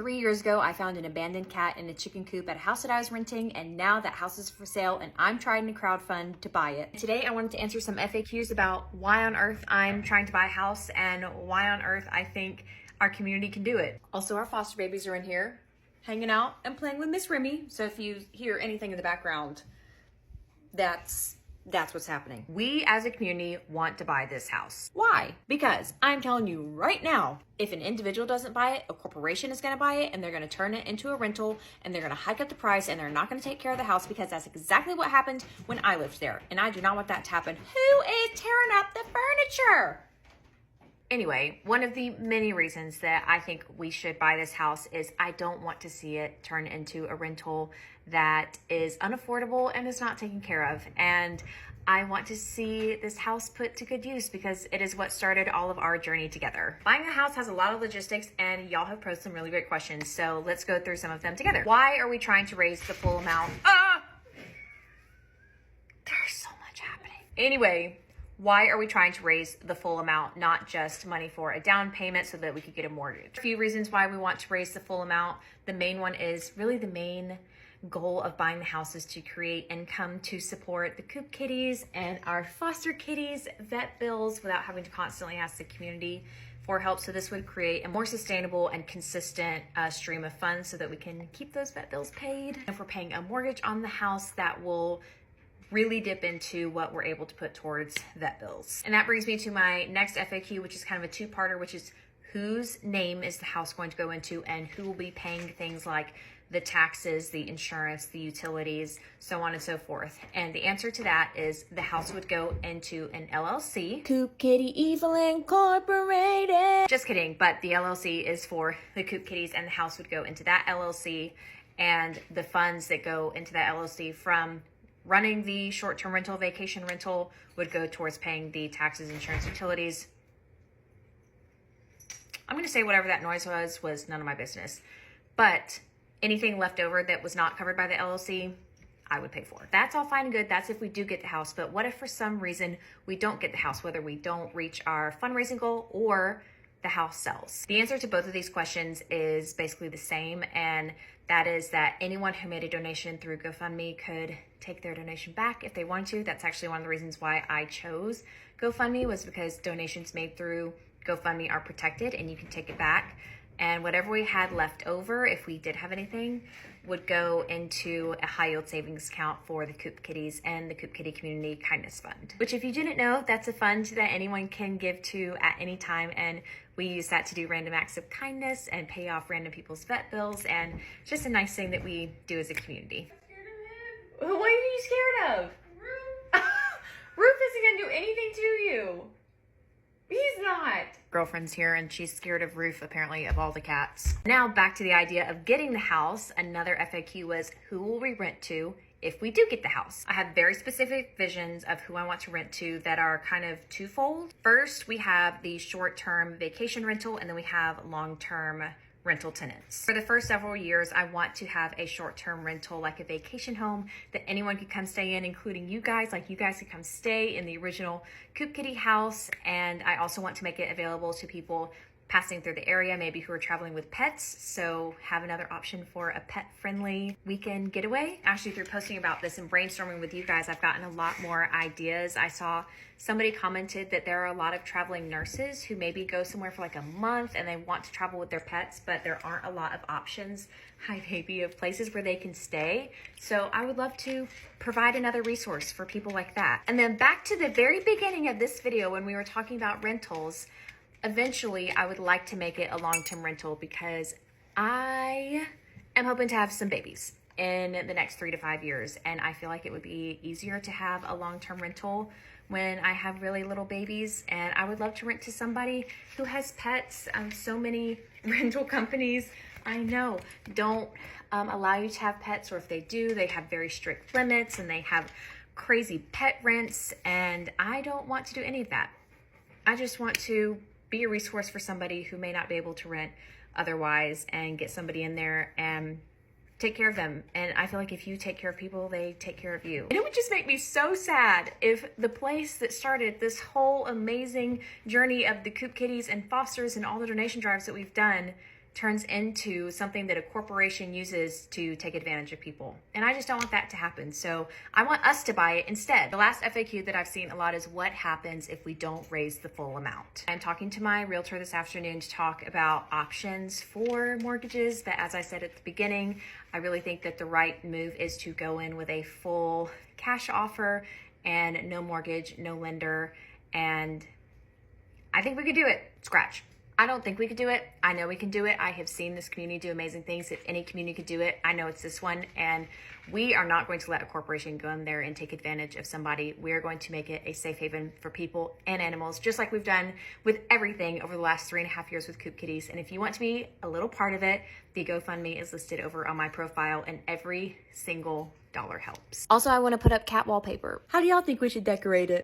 3 years ago, I found an abandoned cat in a chicken coop at a house that I was renting, and now that house is for sale and I'm trying to crowdfund to buy it. Today, I wanted to answer some FAQs about why on earth I'm trying to buy a house and why on earth I think our community can do it. Also, our foster babies are in here hanging out and playing with Miss Remy. So if you hear anything in the background, that's what's happening. We as a community want to buy this house. Why? Because I'm telling you right now, if an individual doesn't buy it, a corporation is gonna buy it and they're gonna turn it into a rental and they're gonna hike up the price and they're not gonna take care of the house, because that's exactly what happened when I lived there. And I do not want that to happen. Who is tearing up the furniture? Anyway, one of the many reasons that I think we should buy this house is I don't want to see it turn into a rental that is unaffordable and is not taken care of. And I want to see this house put to good use because it is what started all of our journey together. Buying a house has a lot of logistics and y'all have posed some really great questions. So let's go through some of them together. Why are we trying to raise the full amount? There's so much happening. Anyway, why are we trying to raise the full amount, not just money for a down payment so that we could get a mortgage? A few reasons why we want to raise the full amount. The main one is really the main goal of buying the house is to create income to support the coop kitties and our foster kitties vet bills without having to constantly ask the community for help. So this would create a more sustainable and consistent stream of funds so that we can keep those vet bills paid. If we're paying a mortgage on the house, that will really dip into what we're able to put towards vet bills. And that brings me to my next FAQ, which is kind of a two-parter, which is whose name is the house going to go into and who will be paying things like the taxes, the insurance, the utilities, so on and so forth. And the answer to that is the house would go into an LLC. Coop Kitty Evil Incorporated. Just kidding, but the LLC is for the Coop Kitties and the house would go into that LLC, and the funds that go into that LLC from running the short-term rental, vacation rental would go towards paying the taxes, insurance, utilities. I'm gonna say whatever that noise was none of my business. But anything left over that was not covered by the LLC, I would pay for. That's all fine and good. That's if we do get the house. But what if for some reason we don't get the house, whether we don't reach our fundraising goal or the house sells? The answer to both of these questions is basically the same, and that is that anyone who made a donation through GoFundMe could take their donation back if they want to. That's actually one of the reasons why I chose GoFundMe, was because donations made through GoFundMe are protected and you can take it back. And whatever we had left over, if we did have anything, would go into a high yield savings account for the Coop Kitties and the Coop Kitty Community Kindness Fund. Which, if you didn't know, that's a fund that anyone can give to at any time, and we use that to do random acts of kindness and pay off random people's vet bills, and it's just a nice thing that we do as a community. What are you scared of? Roof. Roof isn't gonna do anything to you. He's not. Girlfriend's here and she's scared of Roof, apparently, of all the cats. Now back to the idea of getting the house. Another FAQ was, who will we rent to if we do get the house? I have very specific visions of who I want to rent to that are kind of twofold. First, we have the short-term vacation rental, and then we have long-term rental tenants. For the first several years, I want to have a short-term rental, like a vacation home that anyone could come stay in, including you guys. Like, you guys could come stay in the original Coop Kitty house. And I also want to make it available to people passing through the area, maybe who are traveling with pets. So have another option for a pet-friendly weekend getaway. Actually, through posting about this and brainstorming with you guys, I've gotten a lot more ideas. I saw somebody commented that there are a lot of traveling nurses who maybe go somewhere for like a month and they want to travel with their pets, but there aren't a lot of options, hi baby, of places where they can stay. So I would love to provide another resource for people like that. And then back to the very beginning of this video when we were talking about rentals, eventually I would like to make it a long-term rental because I am hoping to have some babies in the next 3 to 5 years. And I feel like it would be easier to have a long-term rental when I have really little babies. And I would love to rent to somebody who has pets. So many rental companies I know don't allow you to have pets, or if they do, they have very strict limits and they have crazy pet rents. And I don't want to do any of that. I just want to be a resource for somebody who may not be able to rent otherwise, and get somebody in there and take care of them. And I feel like if you take care of people, they take care of you. And it would just make me so sad if the place that started this whole amazing journey of the Coop Kitties and fosters and all the donation drives that we've done turns into something that a corporation uses to take advantage of people. And I just don't want that to happen. So I want us to buy it instead. The last FAQ that I've seen a lot is what happens if we don't raise the full amount. I'm talking to my realtor this afternoon to talk about options for mortgages. But as I said at the beginning, I really think that the right move is to go in with a full cash offer and no mortgage, no lender. And I think we could do it. Scratch. I don't think we could do it. I know we can do it. I have seen this community do amazing things. If any community could do it, I know it's this one. And we are not going to let a corporation go in there and take advantage of somebody. We are going to make it a safe haven for people and animals, just like we've done with everything over the last 3.5 years with Coop Kitties. And if you want to be a little part of it, the GoFundMe is listed over on my profile, and every single dollar helps. Also, I want to put up cat wallpaper. How do y'all think we should decorate it?